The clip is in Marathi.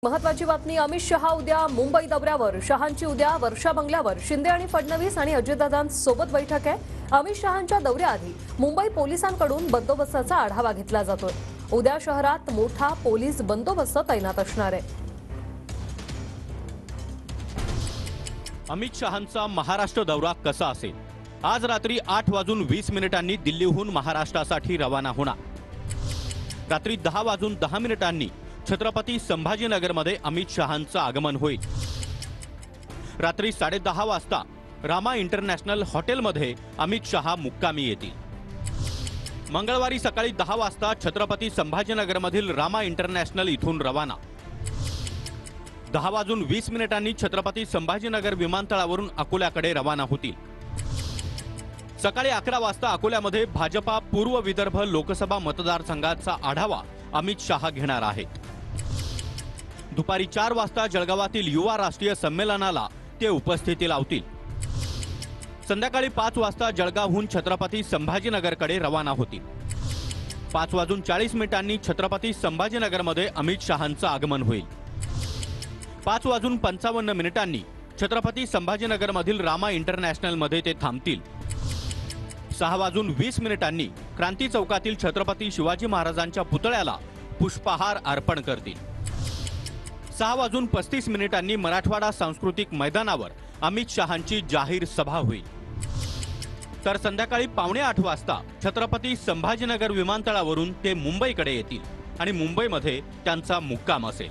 महत्वाची बातमी अमित शहा उद्या मुंबई दौऱ्यावर। शहांची उद्या वर्षा बंगल्यावर शिंदे आणि फडणवीस आणि अजितदादांसोबत बैठक आहे। अमित शहांच्या दौऱ्याआधी मुंबई पोलिसांकडून बंदोबस्ताचा आढावा घेतला जातोय। उद्या शहरात मोठा पोलीस बंदोबस्त तैनात असणार आहे। अमित शहांचा महाराष्ट्र दौरा कसा असेल? आज रात्री 8:20 दिल्लीहून महाराष्ट्रासाठी रवाना होणार। रात्री 10:10 छत्रपती संभाजीनगरमध्ये अमित शहांचं आगमन होईल। रात्री 10:30 वाजता रामा इंटरनॅशनल हॉटेलमध्ये अमित शहा मुक्कामी येतील। मंगळवारी सकाळी 10 वाजता छत्रपती संभाजीनगरमधील रामा इंटरनॅशनल इथून रवाना। 10:20 छत्रपती संभाजीनगर विमानतळावरून अकोल्याकडे रवाना होतील। सकाळी 11 वाजता अकोल्यामध्ये भाजपा पूर्व विदर्भ लोकसभा मतदारसंघाचा आढावा अमित शहा घेणार आहेत। दुपारी 4 वाजता जळगावातील युवा राष्ट्रीय संमेलनाला ते उपस्थिती लावतील। संध्याकाळी 5 वाजता जळगावहून छत्रपती संभाजीनगरकडे रवाना होतील। 5:40 छत्रपती संभाजीनगरमध्ये अमित शहांचं आगमन होईल। 5:55 छत्रपती संभाजीनगरमधील रामा इंटरनॅशनलमध्ये ते थांबतील। 6:20 क्रांती चौकातील छत्रपती शिवाजी महाराजांच्या पुतळ्याला पुष्पहार अर्पण करतील। 6:35 मराठवाडा सांस्कृतिक मैदानावर अमित शहांची जाहीर सभा होईल। तर संध्याकाळी 7:45 वाजता छत्रपती संभाजीनगर विमानतळावरून ते मुंबईकडे येतील आणि मुंबईमध्ये त्यांचा मुक्काम असेल।